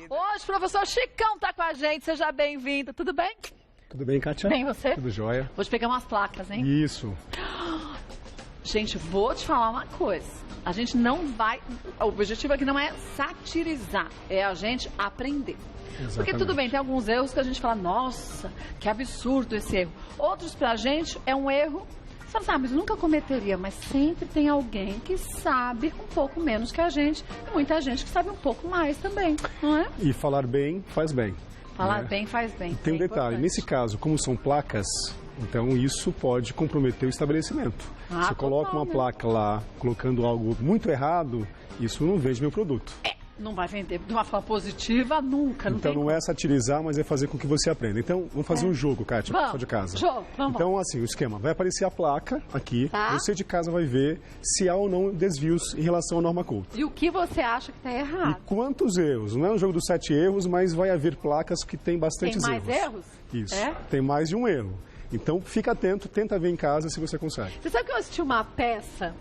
Hoje o professor Chicão está com a gente, seja bem-vindo. Tudo bem? Tudo bem, Kátia? Bem, você? Tudo jóia. Vou te pegar umas placas, hein? Isso. Gente, vou te falar uma coisa. A gente não vai... O objetivo aqui não é satirizar, é a gente aprender. Exatamente. Porque tudo bem, tem alguns erros que a gente fala, nossa, que absurdo esse erro. Outros pra gente é um erro, você fala, ah, mas eu nunca cometeria, mas sempre tem alguém que sabe um pouco menos que a gente, e muita gente que sabe um pouco mais também, não é? E falar bem faz bem. Falar bem faz bem. Tem um detalhe, nesse caso, como são placas, então isso pode comprometer o estabelecimento. Você coloca uma placa lá, colocando algo muito errado, isso não vende meu produto. Não vai vender de uma forma positiva nunca. Então não é satirizar, mas é fazer com que você aprenda. Então vamos fazer um jogo, Kátia, pessoal de casa. Vamos. Então assim, o esquema, vai aparecer a placa aqui, você de casa vai ver se há ou não desvios em relação à norma Couto. E o que você acha que está errado? E quantos erros? Não é um jogo dos 7 erros, mas vai haver placas que tem bastantes erros. Tem mais erros? Isso, é? Tem mais de um erro. Então fica atento, tenta ver em casa se você consegue. Você sabe que eu assisti uma peça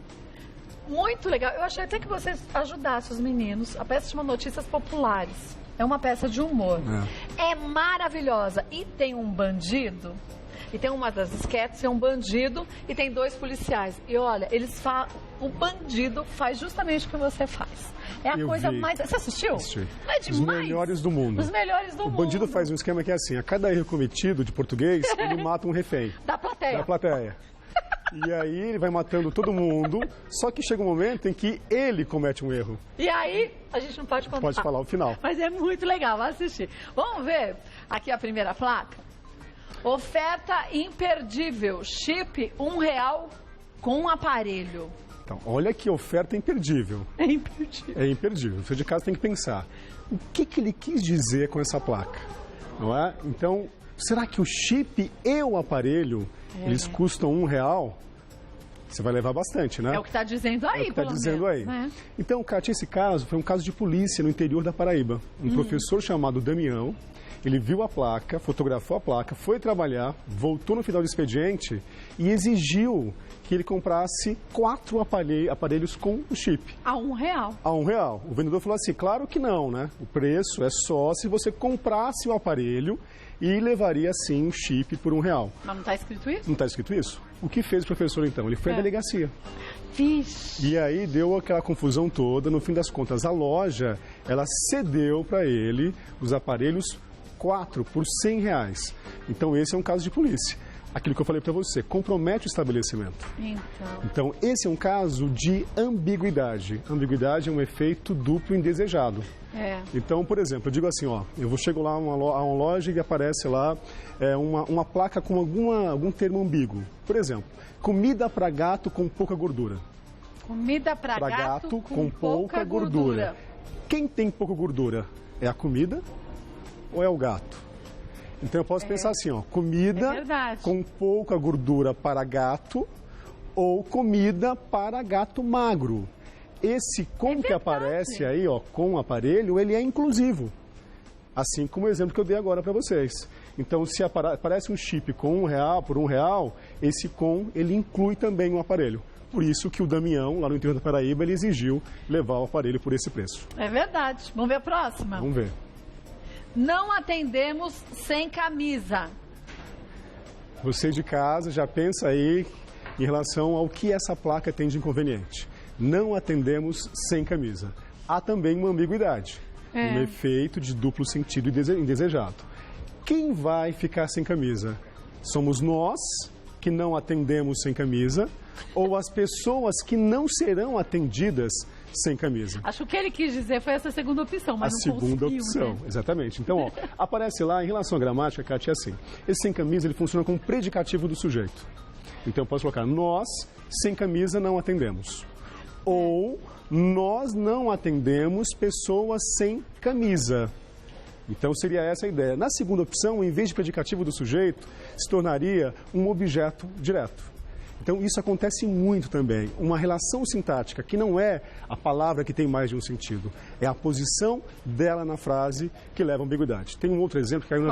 muito legal. Eu achei até que você ajudasse os meninos. A peça chama Notícias Populares. É uma peça de humor. É maravilhosa. E tem um bandido, e tem uma das esquetes, é um bandido e tem 2 policiais. E olha, eles falam, o bandido faz justamente o que você faz. É a coisa mais... Você assistiu? Assisti. É demais. Os melhores do mundo. Os melhores do mundo. O bandido faz um esquema que é assim, a cada erro cometido de português, ele mata um refém. Da plateia. Da plateia. E aí ele vai matando todo mundo, só que chega um momento em que ele comete um erro. E aí, a gente não pode contar. Pode falar o final. Mas é muito legal, vai assistir. Vamos ver aqui a primeira placa? Oferta imperdível, chip R$1 com aparelho. Então, olha que oferta imperdível. É imperdível. É imperdível. Você de casa tem que pensar, o que ele quis dizer com essa placa? Não é? Então, será que o chip e o aparelho, eles custam R$1? Você vai levar bastante, né? É o que está dizendo aí, É o que está dizendo aí. Então, Kátia, esse caso foi um caso de polícia no interior da Paraíba. Um professor chamado Damião, ele viu a placa, fotografou a placa, foi trabalhar, voltou no final do expediente e exigiu que ele comprasse 4 aparelhos com o chip. A R$1. A R$1. O vendedor falou assim, claro que não, né? O preço é só se você comprasse o aparelho e levaria, sim, o chip por R$1. Mas não está escrito isso? Não está escrito isso? O que fez o professor, então? Ele foi à delegacia. Vixe. E aí deu aquela confusão toda. No fim das contas, a loja, ela cedeu para ele os aparelhos 4 por R$100. Então, esse é um caso de polícia. Aquilo que eu falei para você, compromete o estabelecimento. Então, esse é um caso de ambiguidade. Ambiguidade é um efeito duplo indesejado. Então, por exemplo, eu digo assim, ó, eu chego lá a uma loja e aparece lá uma placa com algum termo ambíguo. Por exemplo, comida para gato com pouca gordura. Comida para gato com pouca gordura. Quem tem pouca gordura? É a comida ou é o gato? Então eu posso pensar assim, ó, comida com pouca gordura para gato ou comida para gato magro. Esse com que aparece aí, ó, com o aparelho, ele é inclusivo. Assim como o exemplo que eu dei agora para vocês. Então se aparece um chip com R$1 por R$1, esse com, ele inclui também um aparelho. Por isso que o Damião, lá no interior da Paraíba, ele exigiu levar o aparelho por esse preço. É verdade. Vamos ver a próxima? Vamos ver. Não atendemos sem camisa. Você de casa já pensa aí em relação ao que essa placa tem de inconveniente. Não atendemos sem camisa. Há também uma ambiguidade, um efeito de duplo sentido indesejado. Quem vai ficar sem camisa? Somos nós que não atendemos sem camisa ou as pessoas que não serão atendidas sem camisa? Acho que o que ele quis dizer foi essa segunda opção, mas não conseguiu. A segunda opção, exatamente. Então, ó, aparece lá, em relação à gramática, Kátia, é assim. Esse sem camisa, ele funciona como predicativo do sujeito. Então, eu posso colocar, nós, sem camisa, não atendemos. Ou, nós não atendemos pessoas sem camisa. Então, seria essa a ideia. Na segunda opção, em vez de predicativo do sujeito, se tornaria um objeto direto. Então, isso acontece muito também. Uma relação sintática, que não é a palavra que tem mais de um sentido, é a posição dela na frase que leva à ambiguidade. Tem um outro exemplo que caiu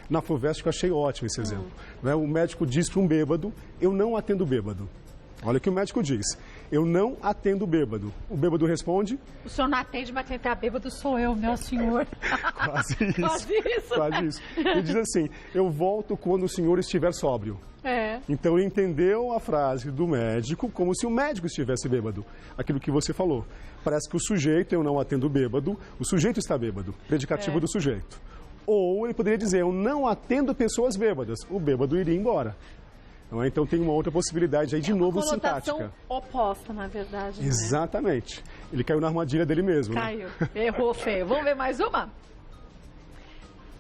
na FUVEST que eu achei ótimo esse exemplo. O médico diz para um bêbado, eu não atendo bêbado. Olha o que o médico diz. eu não atendo o bêbado. O bêbado responde... O senhor não atende, mas quem tá bêbado sou eu, meu senhor. Quase isso. Quase isso. Quase isso. Ele diz assim, eu volto quando o senhor estiver sóbrio. Então ele entendeu a frase do médico como se o médico estivesse bêbado. Aquilo que você falou. Parece que o sujeito, eu não atendo o bêbado, o sujeito está bêbado. Predicativo do sujeito. Ou ele poderia dizer, eu não atendo pessoas bêbadas. O bêbado iria embora. Então tem uma outra possibilidade aí, de novo, sintática. Uma conotação oposta, na verdade. Exatamente. Ele caiu na armadilha dele mesmo. Caiu. Errou feio. Vamos ver mais uma?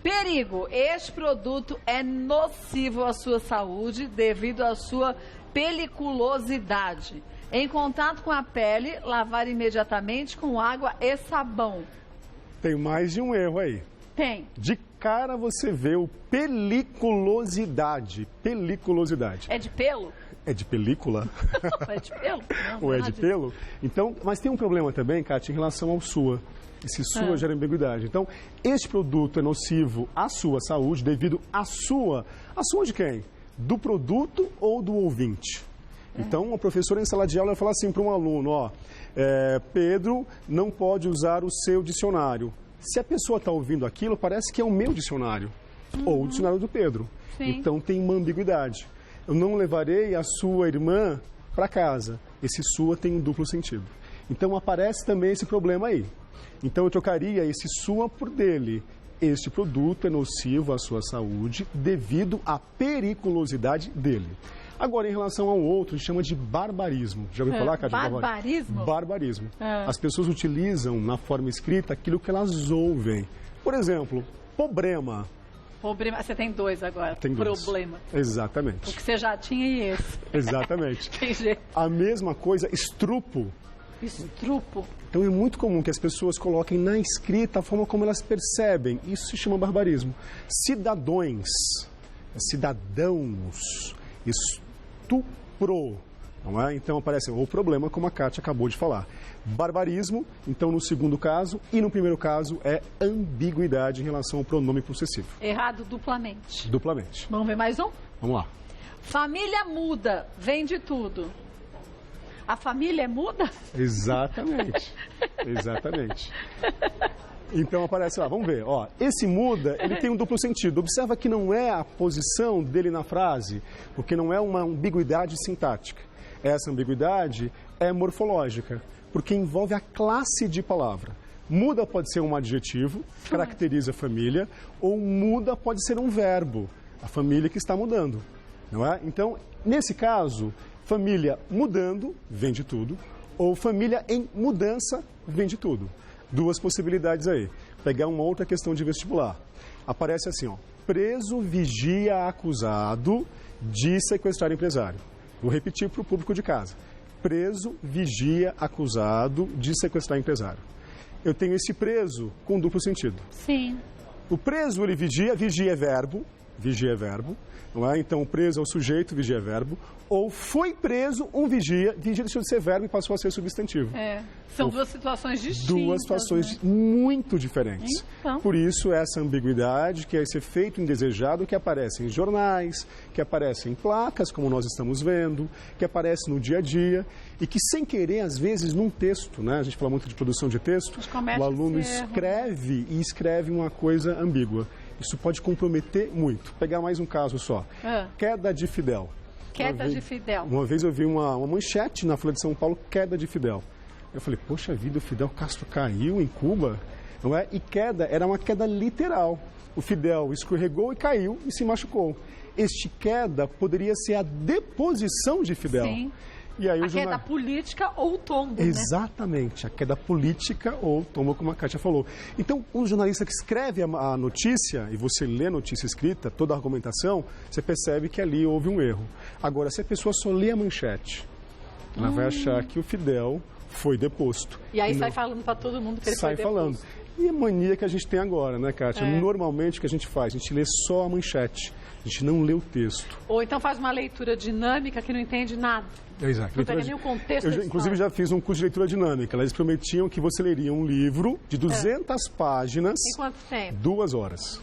Perigo. Este produto é nocivo à sua saúde devido à sua peliculosidade. Em contato com a pele, lavar imediatamente com água e sabão. Tem mais de um erro aí. Tem. De cara você vê o peliculosidade. Peliculosidade. É de pelo? É de película? É de pelo? Não, ou é de pelo? Então, mas tem um problema também, Kátia, em relação ao sua. Esse sua gera ambiguidade. Então, este produto é nocivo à sua saúde devido à sua... A sua de quem? Do produto ou do ouvinte? Então, uma professora em sala de aula vai falar assim para um aluno, ó, Pedro não pode usar o seu dicionário. Se a pessoa está ouvindo aquilo, parece que é o meu dicionário, ou o dicionário do Pedro. Sim. Então, tem uma ambiguidade. Eu não levarei a sua irmã para casa. Esse sua tem um duplo sentido. Então, aparece também esse problema aí. Então, eu trocaria esse sua por dele. Este produto é nocivo à sua saúde devido à periculosidade dele. Agora, em relação ao outro, a gente chama de barbarismo. Já ouviu falar, Kátia? Barbarismo? Barbarismo. As pessoas utilizam na forma escrita aquilo que elas ouvem. Por exemplo, problema. Problema. Você tem dois agora. Tem dois. Problema. Exatamente. O que você já tinha e esse. Exatamente. Tem jeito. A mesma coisa, estrupo. Estrupo. Então é muito comum que as pessoas coloquem na escrita a forma como elas percebem. Isso se chama barbarismo. Cidadãos, estupro. Não é? Então aparece o problema, como a Kátia acabou de falar. Barbarismo, então no segundo caso, e no primeiro caso é ambiguidade em relação ao pronome possessivo. Errado duplamente. Duplamente. Vamos ver mais um? Vamos lá. Família muda, vem de tudo. A família é muda? Exatamente. Exatamente. Então aparece lá, vamos ver, ó, esse muda, ele tem um duplo sentido. Observa que não é a posição dele na frase, porque não é uma ambiguidade sintática. Essa ambiguidade é morfológica, porque envolve a classe de palavra. Muda pode ser um adjetivo, caracteriza a família, ou muda pode ser um verbo, a família que está mudando, não é? Então, nesse caso, família mudando, vem de tudo, ou família em mudança, vem de tudo. Duas possibilidades aí. Pegar uma outra questão de vestibular. Aparece assim, ó, preso vigia acusado de sequestrar empresário. Vou repetir para o público de casa. Preso vigia acusado de sequestrar empresário. Eu tenho esse preso com duplo sentido. Sim. O preso, ele vigia é verbo, não é? Então, o preso é o sujeito, vigia é verbo. Ou foi preso um vigia deixou de ser verbo e passou a ser substantivo. São duas situações distintas. Duas situações muito diferentes. Então. Por isso, essa ambiguidade, que é esse efeito indesejado que aparece em jornais, que aparece em placas, como nós estamos vendo, que aparece no dia a dia e que, sem querer, às vezes, num texto, né? A gente fala muito de produção de texto, o aluno escreve e escreve uma coisa ambígua. Isso pode comprometer muito. Vou pegar mais um caso só. Queda de Fidel. Queda de Fidel. Uma vez eu vi uma manchete na Folha de São Paulo, queda de Fidel. Eu falei, poxa vida, o Fidel Castro caiu em Cuba? Não é? E queda era uma queda literal. O Fidel escorregou e caiu e se machucou. Este queda poderia ser a deposição de Fidel. Sim. E aí, a queda política ou o tombo, Exatamente, a queda política ou tombo, como a Kátia falou. Então, um jornalista que escreve a notícia, e você lê a notícia escrita, toda a argumentação, você percebe que ali houve um erro. Agora, se a pessoa só lê a manchete, ela vai achar que o Fidel foi deposto. E aí sai falando para todo mundo que ele foi deposto. Sai falando. E a mania que a gente tem agora, né, Kátia? Normalmente, o que a gente faz? A gente lê só a manchete, a gente não lê o texto. Ou então faz uma leitura dinâmica que não entende nada. Exato. Não pega nem o contexto. Eu, inclusive, já fiz um curso de leitura dinâmica. Eles prometiam que você leria um livro de 200 páginas... Em quanto tempo? 2 horas.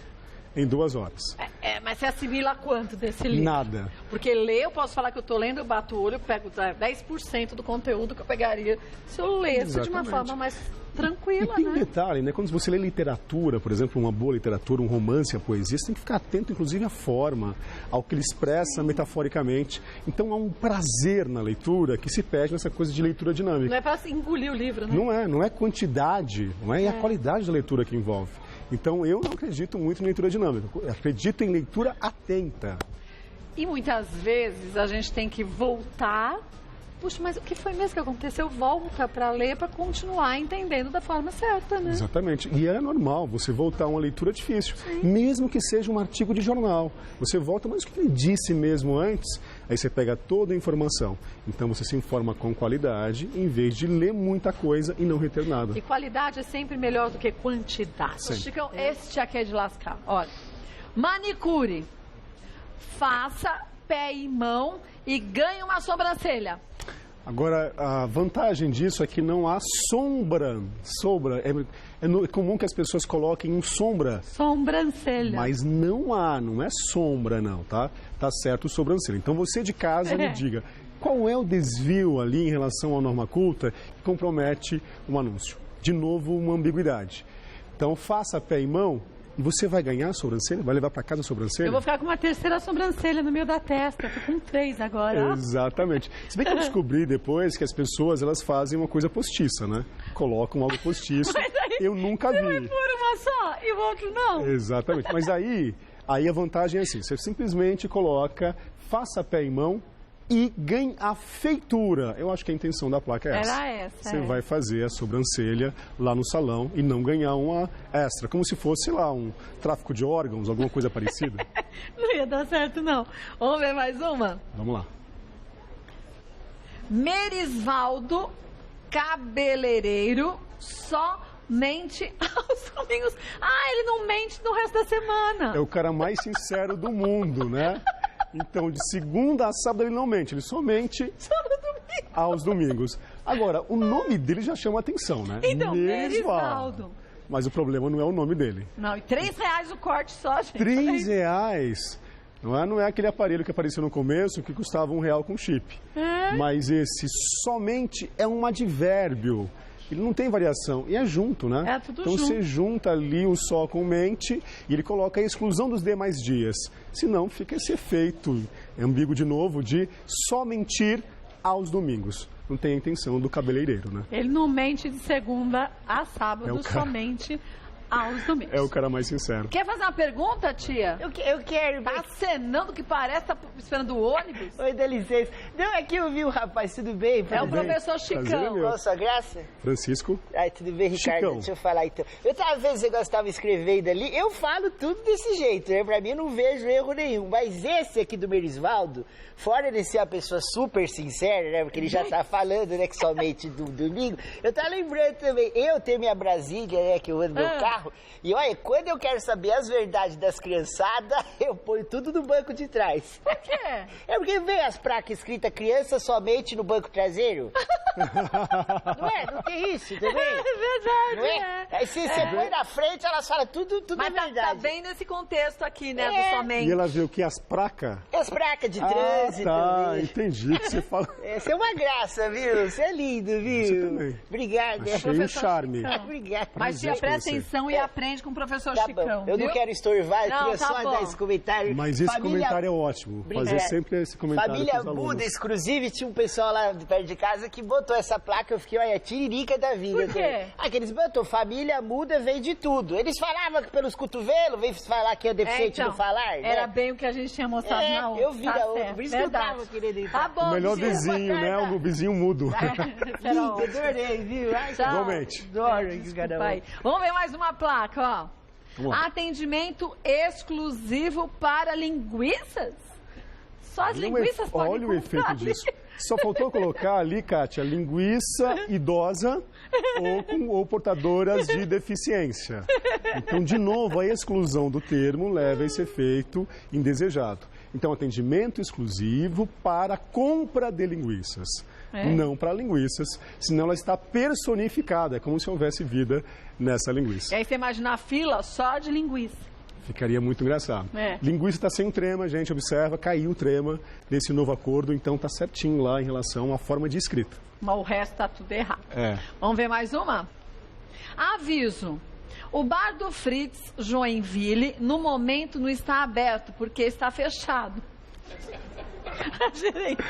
Em 2 horas. Mas você assimila quanto desse livro? Nada. Porque ler, eu posso falar que eu tô lendo, eu bato o olho, eu pego 10% do conteúdo que eu pegaria se eu lesse de uma forma mais tranquila, e tem né? detalhe, né? Quando você lê literatura, por exemplo, uma boa literatura, um romance, a poesia, você tem que ficar atento, inclusive, à forma, ao que ele expressa metaforicamente. Então, há um prazer na leitura que se perde nessa coisa de leitura dinâmica. Não é para engolir o livro, né? Não é quantidade, não é a qualidade da leitura que envolve. Então, eu não acredito muito em leitura dinâmica, eu acredito em leitura atenta. E muitas vezes a gente tem que voltar. Puxa, mas o que foi mesmo que aconteceu? Volta para ler, para continuar entendendo da forma certa, né? Exatamente. E é normal você voltar a uma leitura difícil, mesmo que seja um artigo de jornal. Você volta, mas o que ele disse mesmo antes? Aí você pega toda a informação. Então você se informa com qualidade, em vez de ler muita coisa e não reter nada. E qualidade é sempre melhor do que quantidade. Sempre. Chicão, este aqui é de lascar. Olha, manicure. Faça pé e mão e ganhe uma sobrancelha. Agora, a vantagem disso é que não há sombra. É comum que as pessoas coloquem um sombra. Sobrancelha. Mas não é sombra não, tá? Tá certo o sobrancelha. Então você de casa me diga, qual é o desvio ali em relação à norma culta que compromete um anúncio? De novo, uma ambiguidade. Então faça pé e mão. E você vai ganhar a sobrancelha? Vai levar para casa a sobrancelha? Eu vou ficar com uma terceira sobrancelha no meio da testa. Tô com 3 agora. Exatamente. Se bem que eu descobri depois que as pessoas elas fazem uma coisa postiça, né? Colocam algo postiço. Eu nunca vi. Não é por uma só e o outro não. Exatamente. Mas aí a vantagem é assim. Você simplesmente coloca, faça pé e mão e ganhe a feitura. Eu acho que a intenção da placa é essa. Era essa. Você vai fazer a sobrancelha lá no salão e não ganhar uma extra. Como se fosse, sei lá, um tráfico de órgãos, alguma coisa parecida. Não ia dar certo, não. Vamos ver mais uma? Vamos lá. Merisvaldo, cabeleireiro, só mente aos domingos. Ele não mente no resto da semana. É o cara mais sincero do mundo, né? Então, de segunda a sábado ele não mente, ele só mente aos domingos. Agora, o nome dele já chama atenção, né? Então, Merisvaldo. Mas o problema não é o nome dele. Não, e R$3 o corte só, gente. R$3? Não é aquele aparelho que apareceu no começo que custava R$1 com chip. Mas esse somente é um advérbio. Ele não tem variação. E é junto, né? É tudo então junto. Você junta ali o só com mente e ele coloca a exclusão dos demais dias. Senão fica esse efeito ambíguo de novo de só mentir aos domingos. Não tem a intenção do cabeleireiro, né? Ele não mente de segunda a sábado, somente aos domingos. É o cara mais sincero. Quer fazer uma pergunta, tia? Eu quero. Tá acenando que parece, tá esperando o ônibus? Oi, dá licença. Não, é que eu vi o rapaz, tudo bem? É o professor Prazer é Chicão. meu. Qual a sua graça? Francisco. Ai, tudo bem, Ricardo? Chicão. Deixa eu falar então. Eu tava vendo você gostava escrevendo ali, eu falo tudo desse jeito, né? Pra mim eu não vejo erro nenhum. Mas esse aqui do Merisvaldo, fora de ser uma pessoa super sincera, né? Porque ele já tá falando, né, que somente do domingo. Eu tava lembrando também, eu tenho minha Brasília, né, que eu ando no meu carro. E olha, quando eu quero saber as verdades das criançadas, eu ponho tudo no banco de trás. Por quê? É porque vem as placas escritas criança somente no banco traseiro. Não é? Não tem isso também? É verdade, Não é? Aí se você põe na frente, elas falam tudo Mas é verdade. tá bem nesse contexto aqui, né, do É. somente. E ela vê o que? As placas? As placas de trânsito. Tá, viu? entendi que você fala. Essa é uma graça, viu? Você é lindo, viu? Você também. Obrigado. Achei um professor charme. Chicão. Obrigado. Mas tia, Prazer presta com você. atenção e aprende com o professor Tá Chicão. bom. Eu não viu? quero estorvar, eu Não, queria tá só bom. dar esse comentário. Mas esse comentário é ótimo. Fazer sempre esse comentário Família com os alunos. Muda Exclusive, tinha um pessoal lá perto de casa que botou essa placa, eu fiquei, olha, tiririca da vida. Por quê? Que eles botou, família muda vem de tudo. Eles falavam que pelos cotovelos, vem falar que é deficiente então, no falar, né? Era bem o que a gente tinha mostrado na outra. eu vi Tá da outra, certo, por isso que eu verdade. tava querendo ir. Tá bom, O melhor tia. vizinho, né? O vizinho mudo. Era Lindo, ótimo. adorei, viu? Ai, Tchau. Igualmente. adoro esse Desculpa canal. aí. Vamos ver mais uma placa, ó. Vamos lá. Atendimento exclusivo para linguiças? Só as linguiças podem Olha o efeito comprar. disso. Só faltou colocar ali, Kátia, linguiça idosa ou portadoras de deficiência. Então, de novo, a exclusão do termo leva a esse efeito indesejado. Então, atendimento exclusivo para compra de linguiças. Não para linguiças, senão ela está personificada, é como se houvesse vida nessa linguiça. E aí você imagina a fila só de linguiça. Ficaria muito engraçado. Linguiça está sem um trema, gente, observa, caiu o trema desse novo acordo, então está certinho lá em relação à forma de escrita. Mas o resto está tudo errado. Vamos ver mais uma? Aviso. O bar do Fritz Joinville, no momento, não está aberto, porque está fechado. Gerência.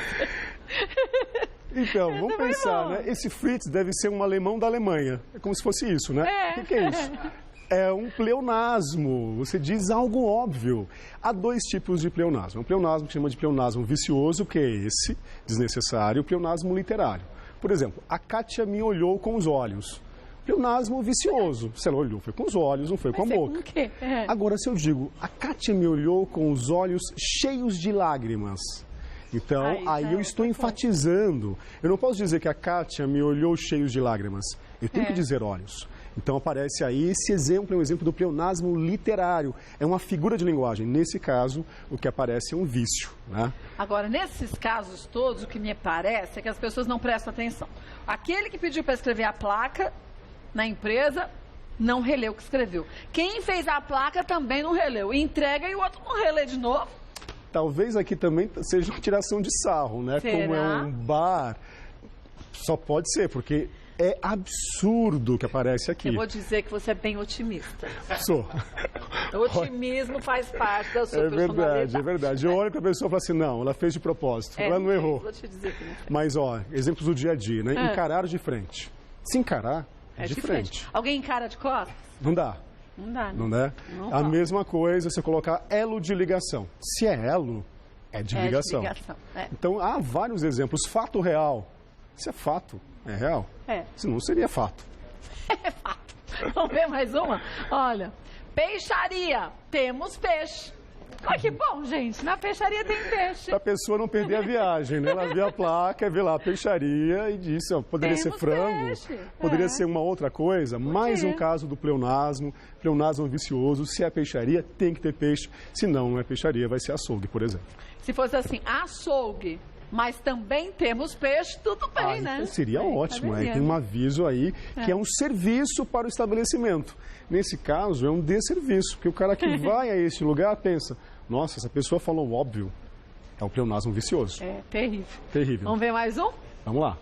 Então, vamos pensar, né? Esse Fritz deve ser um alemão da Alemanha. É como se fosse isso, né? O que é isso? É um pleonasmo. Você diz algo óbvio. Há dois tipos de pleonasmo. Um pleonasmo que chama de pleonasmo vicioso, que é esse, desnecessário, e o pleonasmo literário. Por exemplo, a Kátia me olhou com os olhos. Pleonasmo vicioso. Se ela olhou, foi com os olhos, não foi com a boca. Com o quê? Agora, se eu digo, a Kátia me olhou com os olhos cheios de lágrimas. Então, aí eu estou enfatizando. Eu não posso dizer que a Kátia me olhou cheios de lágrimas. Eu tenho que dizer olhos. Então, aparece aí, esse exemplo é um exemplo do pleonasmo literário. É uma figura de linguagem. Nesse caso, o que aparece é um vício, né? Agora, nesses casos todos, o que me parece é que as pessoas não prestam atenção. Aquele que pediu para escrever a placa na empresa não releu o que escreveu. Quem fez a placa também não releu. Entrega e o outro não relê de novo. Talvez aqui também seja uma tiração de sarro, né? Será? Como é um bar, só pode ser, porque é absurdo o que aparece aqui. Eu vou dizer que você é bem otimista. Sou. O otimismo faz parte da sua personalidade. É verdade. Eu olho para a pessoa e falo assim, não, ela fez de propósito, ela não errou. Vou te dizer que não. Mas, ó, exemplos do dia a dia, né? Encarar de frente. Se encarar, de frente. Alguém encara de costas? Não dá. Não dá, né? Não dá? A mesma coisa você colocar elo de ligação. Se é elo, é de ligação. Então, há vários exemplos. Fato real. Se é fato, é real. Senão seria fato. É fato. Vamos ver mais uma? Olha, peixaria. Temos peixe. Olha que bom, gente. Na peixaria tem peixe. Para a pessoa não perder a viagem, né? Ela vê a placa, vê lá a peixaria e disse, ó, poderia ser frango, poderia ser uma outra coisa. Mais um caso do pleonasmo vicioso. Se é peixaria, tem que ter peixe. Se não é peixaria, vai ser açougue, por exemplo. Se fosse assim, açougue, mas também temos peixe, tudo bem, né? Seria ótimo, né? Tem um aviso aí que é um serviço para o estabelecimento. Nesse caso, é um desserviço, porque o cara que vai a este lugar pensa, nossa, essa pessoa falou óbvio. É um pleonasmo vicioso. É terrível. Terrível. Vamos ver mais um? Vamos lá.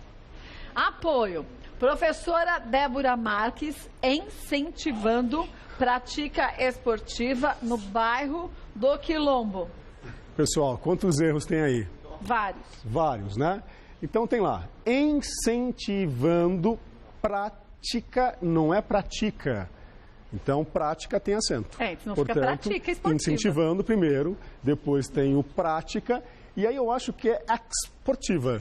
Apoio. Professora Débora Marques incentivando prática esportiva no bairro do Quilombo. Pessoal, quantos erros tem aí? Vários. Vários, né? Então tem lá, incentivando prática, não é pratica. Então, prática tem acento. Senão portanto, fica prática esportiva. Incentivando primeiro, depois tem o prática, e aí eu acho que é esportiva,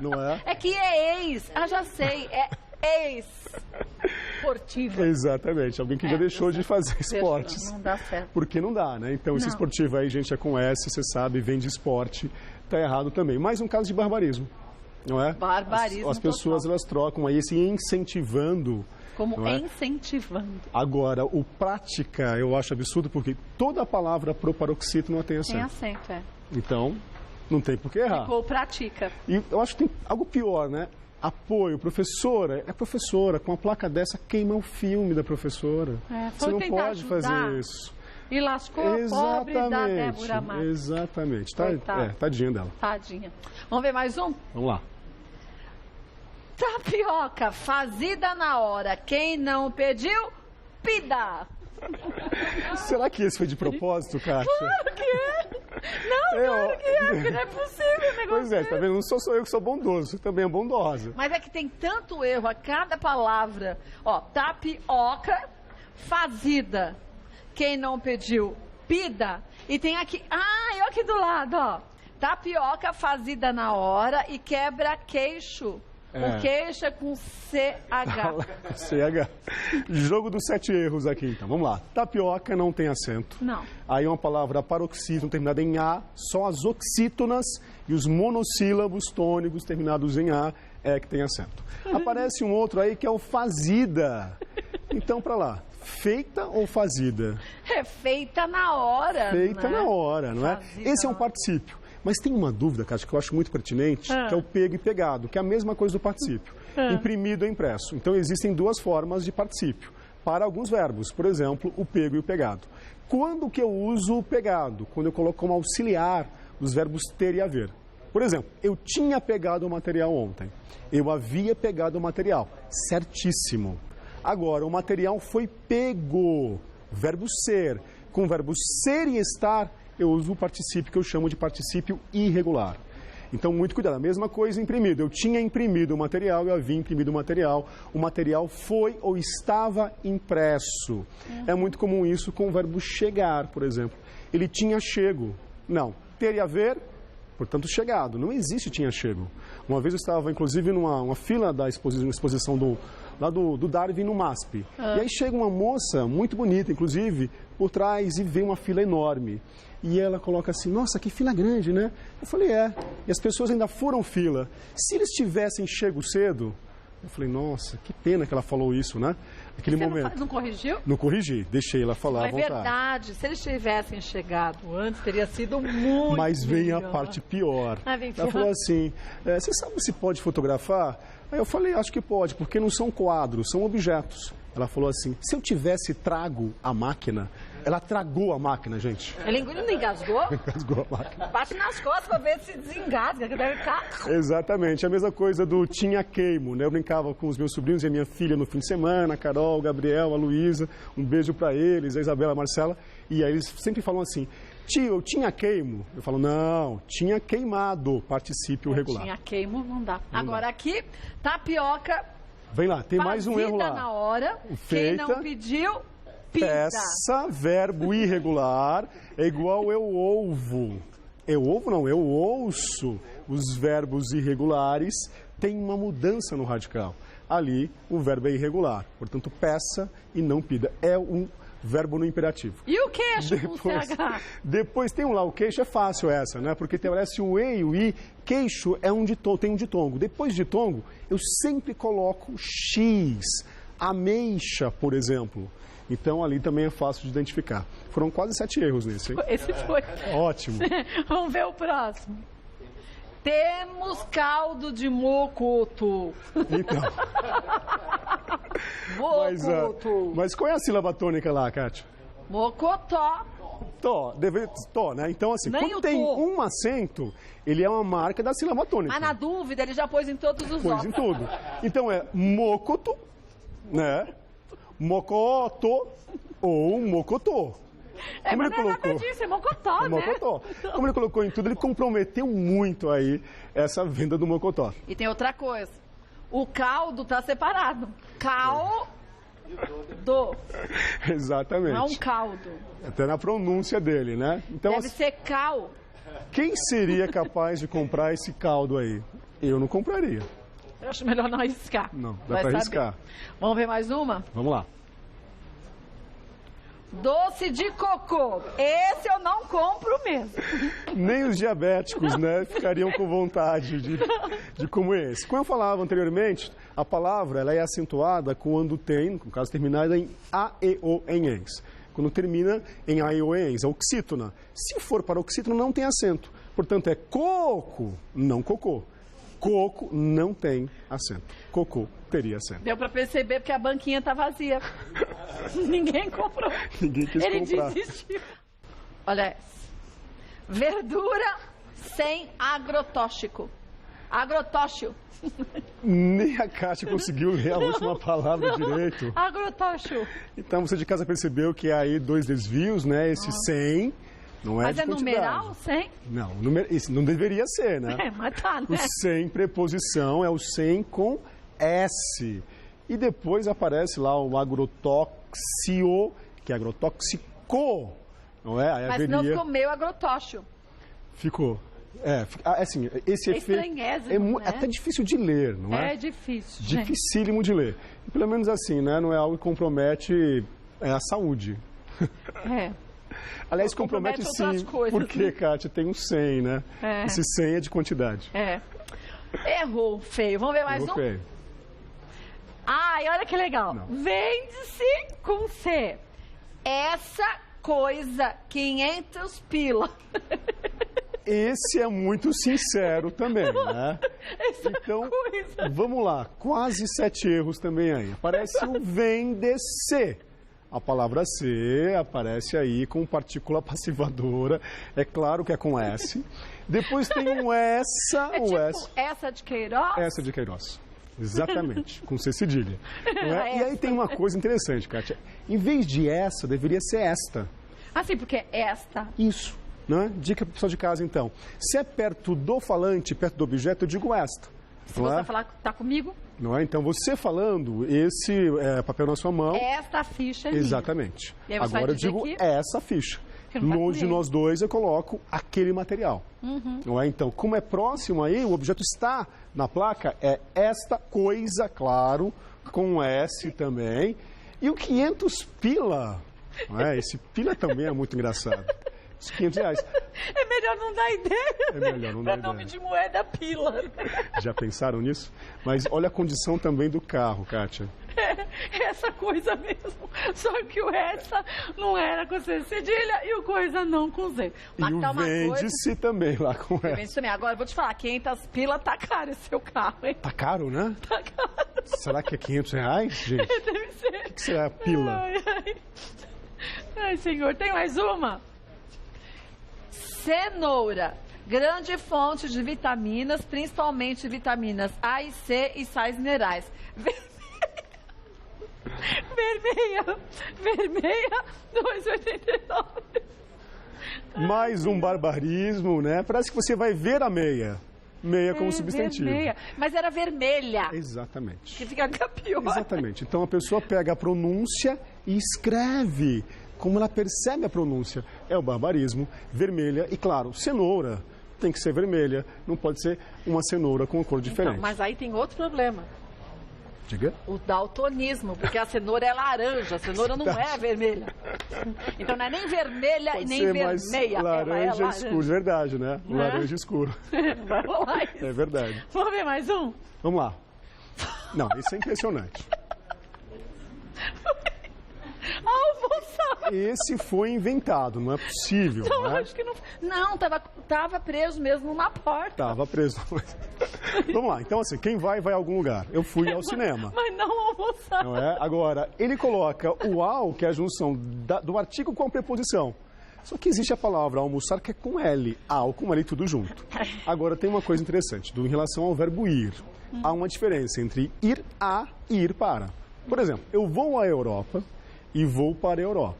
não é? É que é ex, já sei, é ex-esportiva. Exatamente, alguém que já deixou de fazer esportes. Não dá certo. Porque não dá, né? Então, esse esportivo aí, gente, é com S, você sabe, vem de esporte, tá errado também. Mais um caso de barbarismo, não é? Barbarismo As pessoas, elas trocam aí esse incentivando. Como incentivando. Agora, o prática eu acho absurdo porque toda a palavra proparoxítono tem acento. Tem acento, Então, não tem por que errar. Ficou pratica. E eu acho que tem algo pior, né? Apoio, professora, é professora, com a placa dessa queima o filme da professora. Você não pode fazer isso. E lascou a pobre da Débora Marques. Exatamente. Tadinha dela. Tadinha. Vamos ver mais um? Vamos lá. Tapioca fazida na hora. Quem não pediu, pida. Será que esse foi de propósito, Kátia? Claro que é. Não, claro que é, porque não é possível o negócio. Pois é, tá vendo? Não sou só eu que sou bondoso, você também é bondosa. Mas é que tem tanto erro a cada palavra. Ó, tapioca fazida. Quem não pediu, pida. E tem aqui, eu aqui do lado, ó. Tapioca fazida na hora e quebra queixo. O queixo é com CH. CH. Jogo dos 7 erros aqui, então. Vamos lá. Tapioca não tem acento. Não. Aí uma palavra paroxítono terminada em A, só as oxítonas e os monossílabos tônicos terminados em A é que tem acento. Aparece um outro aí que é o fazida. Então, pra lá. Feita ou fazida? É feita na hora. Feita na hora, não é? Fazida. Esse é um particípio. Mas tem uma dúvida, Kátia, que eu acho muito pertinente, que é o pego e pegado, que é a mesma coisa do particípio. Imprimido ou impresso. Então, existem duas formas de particípio. para alguns verbos, por exemplo, o pego e o pegado. Quando que eu uso o pegado? Quando eu coloco como auxiliar dos verbos ter e haver. Por exemplo, eu tinha pegado o material ontem. Eu havia pegado o material. Certíssimo. Agora, o material foi pego. Verbo ser. Com o verbo ser e estar, eu uso o particípio que eu chamo de particípio irregular. Então, muito cuidado. A mesma coisa imprimido. Eu tinha imprimido o material, eu havia imprimido o material foi ou estava impresso. É muito comum isso com o verbo chegar, por exemplo. Ele tinha chego. Não. Ter e haver, portanto, chegado. Não existe tinha chego. Uma vez eu estava, inclusive, numa fila da exposição do Darwin no MASP. E aí chega uma moça muito bonita, inclusive, por trás e vê uma fila enorme. E ela coloca assim, nossa, que fila grande, né? Eu falei, é. E as pessoas ainda foram fila. Se eles tivessem chego cedo, eu falei, nossa, que pena que ela falou isso, né? Naquele momento. Não corrigiu? Não corrigi, deixei ela falar à vontade. É verdade, se eles tivessem chegado antes, teria sido muito Mas vem melhor. a parte pior. Vem Ela falou assim, você sabe se pode fotografar? Aí eu falei, acho que pode, porque não são quadros, são objetos. Ela falou assim, se eu tivesse trago a máquina, ela tragou a máquina, gente. Ele não engasgou? Engasgou a máquina. Bate nas costas pra ver se desengasga, que deve ficar... Exatamente, a mesma coisa do tinha queimo, né? Eu brincava com os meus sobrinhos e a minha filha no fim de semana, a Carol, o Gabriel, a Luísa, um beijo pra eles, a Isabela, a Marcela, e aí eles sempre falam assim, tio, eu tinha queimo? Eu falo, não, tinha queimado, particípio regular. Tinha queimo, não dá. Agora aqui, tapioca... Vem lá, tem mais um erro lá. Na hora, Feita, quem não pediu, pida. Peça, verbo irregular, é igual eu ouvo. Eu ouvo não, eu ouço. Os verbos irregulares têm uma mudança no radical. Ali, o verbo é irregular. Portanto, peça e não pida. É um verbo no imperativo. E o queixo com CH? Depois tem um lá, o queixo é fácil essa, né? Porque aparece o e e o i. Queixo é tem um ditongo. Depois de ditongo, eu sempre coloco x. Ameixa, por exemplo. Então, ali também é fácil de identificar. Foram quase 7 erros nesse, hein? Esse foi. Ótimo. Vamos ver o próximo. Temos caldo de mocoto. Então. Mocoto. Mas qual é a sílaba tônica lá, Kátia? Mocotó. Tó, né? Então, assim, Nem quando o tem tó. um acento, ele é uma marca da sílaba tônica. Mas na dúvida, ele já pôs em todos os Pois ossos. em tudo. Então é mocoto, né? Mocoto ou mocotô. Mas não é nada disso, é mocotó, né? Mocotó. Como ele colocou em tudo, ele comprometeu muito aí essa venda do mocotó. E tem outra coisa. O caldo tá separado. Caldo. Exatamente. Não é um caldo. Até na pronúncia dele, né? Então, Deve ser cal. quem seria capaz de comprar esse caldo aí? Eu não compraria. Eu acho melhor não arriscar. Não, dá Vai pra saber. arriscar. Vamos ver mais uma? Vamos lá. Doce de cocô. Esse eu não compro mesmo. Nem os diabéticos, né, ficariam com vontade de comer esse. Como eu falava anteriormente, a palavra ela é acentuada quando tem, no caso, terminada em A, E, O, em ens. Quando termina em A, E, O, em ens, a oxítona. Se for para oxítona, não tem acento. Portanto, é coco, não cocô. Coco não tem acento. Cocô teria acento. Deu pra perceber porque a banquinha tá vazia. Ninguém comprou. Ninguém quis Ele comprar. desistiu. Olha essa. Verdura sem agrotóxico. Agrotóxio. Nem a Kátia conseguiu ler a última palavra direito. Agrotóxio. Então, você de casa percebeu que há aí 2 desvios, né? Esse 100 não é Mas de é quantidade. numeral 100? Não, isso não deveria ser, né? Mas tá, né? O 100 preposição é o 100 com S. E depois aparece lá o agrotóxio, que é agrotóxico, não é? Aí Mas não ficou meio agrotóxio. Ficou. Assim, esse É efeito estranhésimo, né? até difícil de ler, não é? É difícil, gente. Dificílimo de ler. E pelo menos assim, né? Não é algo que compromete a saúde. É. Aliás, compromete outras sim, coisas, porque, né? Kátia, tem um 100, né? É. Esse 100 é de quantidade. É. Errou, feio. Vamos ver mais Errou um? feio. Ai, olha que legal. Não. Vende-se com C. Essa coisa, 500 pila. esse é muito sincero também, né? Então, vamos lá. Quase 7 erros também aí. Aparece o vem de se. A palavra se aparece aí com partícula passivadora. É claro que é com S. Depois tem um essa. Essa de Queiroz? Essa de Queiroz. Exatamente, com C cedilha. E aí tem uma coisa interessante, Kátia. Em vez de essa, deveria ser esta. Ah, sim, porque esta. Isso. Né? Dica para o pessoal de casa, então. Se é perto do falante, perto do objeto, eu digo esta. Se você falar que está comigo. Não é? Então, você falando, esse papel na sua mão... Esta ficha é minha. Exatamente. Agora eu digo essa ficha. Longe de nós dois, eu coloco aquele material. Não é? Então, como é próximo aí, o objeto está na placa, é esta coisa, claro, com S também. E o 500 pila, não é? Esse pila também é muito engraçado. Os 500 reais. É melhor não dar ideia. É melhor não dar ideia. Nome de moeda pila. Já pensaram nisso? Mas olha a condição também do carro, Kátia. É essa coisa mesmo. Só que o essa não era com C cedilha e o coisa não com Z. Mas e o vende-se também lá com essa. Vende também. Agora eu vou te falar, 500 pila tá caro esse seu carro, hein? Tá caro, né? Tá caro. Será que é 500 reais, gente? Deve ser. O que será a pila? Ai, senhor, tem mais uma? Cenoura, grande fonte de vitaminas, principalmente vitaminas A e C e sais minerais. Vermelha, 2,89. Mais um barbarismo, né? Parece que você vai ver a meia. Meia como substantivo. Vermelha. Mas era vermelha. Exatamente. Que fica pior. Exatamente. Então a pessoa pega a pronúncia e escreve como ela percebe a pronúncia. É o barbarismo, vermelha e, claro, cenoura. Tem que ser vermelha, não pode ser uma cenoura com uma cor diferente. Então, mas aí tem outro problema. Diga? O daltonismo, porque a cenoura é laranja, a cenoura não é vermelha. Então não é nem vermelha pode e nem vermelha. Laranja escuro, verdade, né? Não laranja escuro. Vai rolar isso. É verdade. Vamos ver mais um? Vamos lá. Não, isso é impressionante. Almoçar. Esse foi inventado, não é possível, Então, né? acho que não. Não, tava preso mesmo na porta. Tava preso. Vamos lá, então assim, quem vai a algum lugar. Eu fui ao cinema. Mas não almoçar. Não é? Agora, ele coloca o ao, que é a junção do artigo com a preposição. Só que existe a palavra almoçar, que é com L. Ao com L, tudo junto. Agora, tem uma coisa interessante, em relação ao verbo ir. Há uma diferença entre ir a e ir para. Por exemplo, eu vou à Europa e vou para a Europa.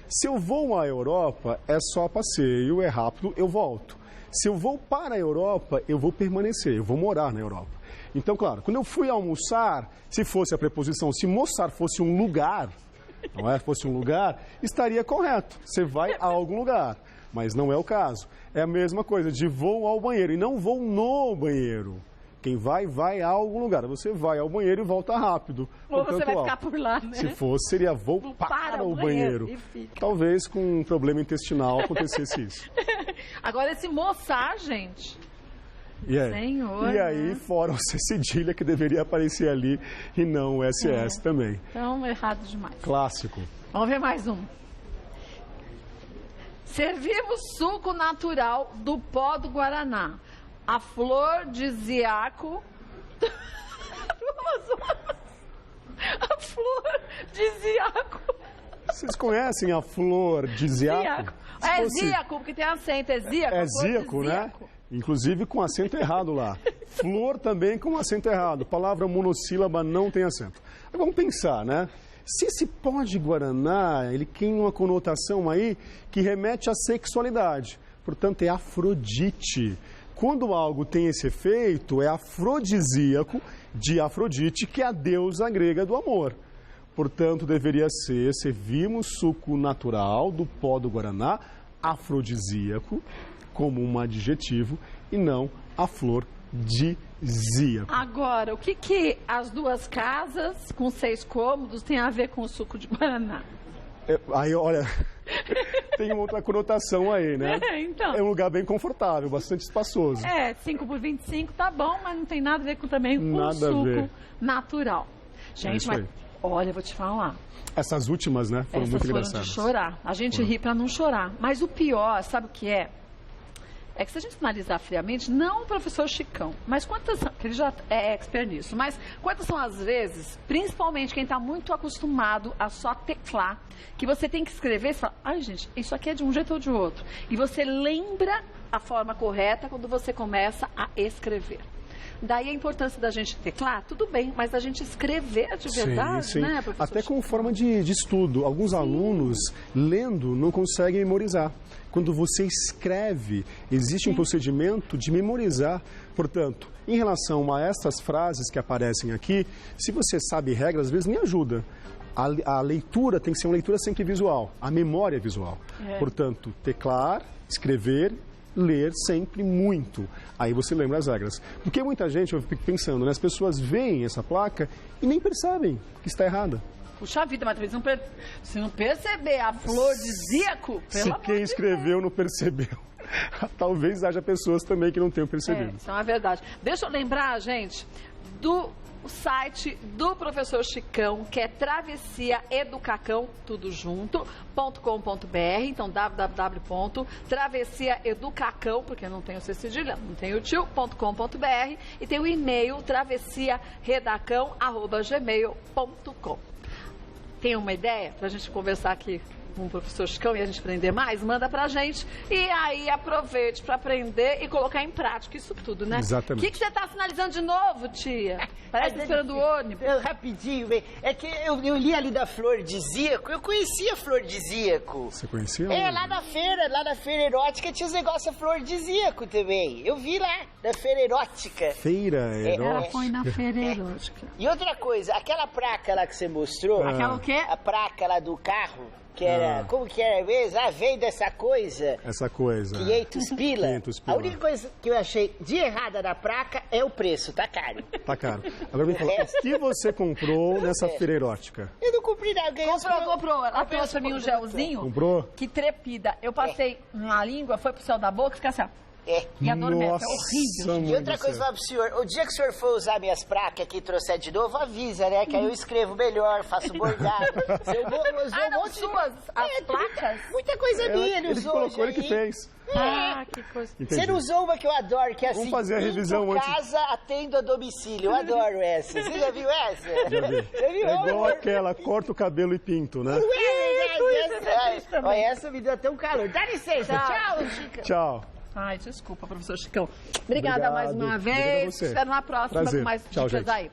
Se eu vou à Europa, é só passeio, é rápido, eu volto. Se eu vou para a Europa, eu vou permanecer, eu vou morar na Europa. Então, claro, quando eu fui almoçar, se fosse a preposição, se moçar fosse um lugar, não é? Fosse um lugar, estaria correto. Você vai a algum lugar, mas não é o caso. É a mesma coisa de vou ao banheiro e não vou no banheiro. Quem vai a algum lugar. Você vai ao banheiro e volta rápido. Ou você vai ficar por lá, né? Se fosse, seria vou para o banheiro. Talvez com um problema intestinal acontecesse isso. Agora, esse moçar, gente... E aí? Senhor, e aí, né? fora o C cedilha, que deveria aparecer ali, e não o SS também. Então, errado demais. Clássico. Vamos ver mais um. Servimos suco natural do pó do Guaraná. A flor de ziaco... A flor de ziaco... Vocês conhecem a flor de ziaco? É ziaco, porque tem acento, é ziaco. É ziaco, né? Inclusive com acento errado lá. Flor também com acento errado. Palavra monossílaba não tem acento. Agora vamos pensar, né? Se esse pó de Guaraná, ele tem uma conotação aí que remete à sexualidade. Portanto, é Afrodite. Quando algo tem esse efeito, é afrodisíaco de Afrodite, que é a deusa grega do amor. Portanto, deveria ser, servimos suco natural do pó do Guaraná, afrodisíaco, como um adjetivo, e não a flor de zíaco. Agora, o que as duas casas com 6 cômodos tem a ver com o suco de Guaraná? Aí, olha, tem uma outra conotação aí, né? Então. É um lugar bem confortável, bastante espaçoso. 5 por 25 tá bom, mas não tem nada a ver também com o suco natural. Gente, mas olha, eu vou te falar. Essas últimas, né, foram muito engraçadas. De chorar. A gente ri pra não chorar. Mas o pior, sabe o que é? é que se a gente analisar friamente, não o professor Chicão, mas quantas, que ele já é expert nisso, mas quantas são as vezes, principalmente quem está muito acostumado a só teclar, que você tem que escrever e fala, ai gente, isso aqui é de um jeito ou de outro. E você lembra a forma correta quando você começa a escrever. Daí a importância da gente teclar, tudo bem, mas da gente escrever de verdade, sim. né, professor? Até como forma de estudo. Alguns alunos, lendo, não conseguem memorizar. Quando você escreve, existe um procedimento de memorizar. Portanto, em relação a estas frases que aparecem aqui, se você sabe regras, às vezes nem ajuda. A leitura tem que ser uma leitura sempre visual, a memória é visual. Portanto, teclar, escrever, ler sempre muito. Aí você lembra as regras. Porque muita gente, eu fico pensando, né, as pessoas veem essa placa e nem percebem que está errada. Puxa vida, mas se não perceber afrodisíaco, pelo amor de Quem escreveu não percebeu. Talvez haja pessoas também que não tenham percebido. Isso é uma verdade. Deixa eu lembrar, gente, do site do professor Chicão, que é travessiaeducacão, tudo junto, .com.br, então www.travessiaeducacão, porque não tem o C cedilha, não tem o tio.com.br, e tem o e-mail travessiaredacão@gmail.com. Tem uma ideia pra gente conversar aqui com o professor Chicão e a gente aprender mais? Manda pra gente e aí aproveite pra aprender e colocar em prática isso tudo, né? Exatamente. O que você tá finalizando de novo, tia? Parece esperando o ônibus. Rapidinho, bem. É que eu li ali da Afrodisíaco, eu conhecia Afrodisíaco. Você conhecia? Lá na feira erótica tinha os negócios afrodisíaco também. Eu vi lá, na feira erótica. Feira erótica. Ela foi na feira erótica. E outra coisa, aquela placa lá que você mostrou... Aquela o quê? A placa lá do carro, que era... Como que era mesmo? Veio dessa coisa... Essa coisa. 500 pila. 500 pila. A única coisa que eu achei de errada na placa é o preço, tá caro. Tá caro. Agora me fala, o que você comprou nessa feira erótica? Eu não comprei nada, ganhei Comprou. Ela trouxe pra mim um gelzinho. Comprou? Que trepida. Eu passei na língua, foi pro céu da boca e fica assim, ó. E adormece, é horrível. E outra coisa, falar pro senhor, o dia que o senhor for usar minhas placas aqui e trouxer de novo, avisa, né? Que aí eu escrevo melhor, faço bordado. Não suas as placas? Muita coisa minha, ele usou. Colocou, ele que fez. Que coisa. Entendi. Você não usou uma que eu adoro, que é assim, Vamos fazer a revisão limpo antes. casa, atendo a domicílio. Eu adoro essa. Você já viu essa? Já vi. Você viu? É igual aquela, corta o cabelo e pinto, né? Olha, essa me deu até um calor. Dá licença, tchau, Chica. Tchau. Ai, desculpa, professor Chicão. Obrigada mais uma Obrigado a vez. você. Espero na próxima Prazer. com mais Tchau, dicas gente. aí.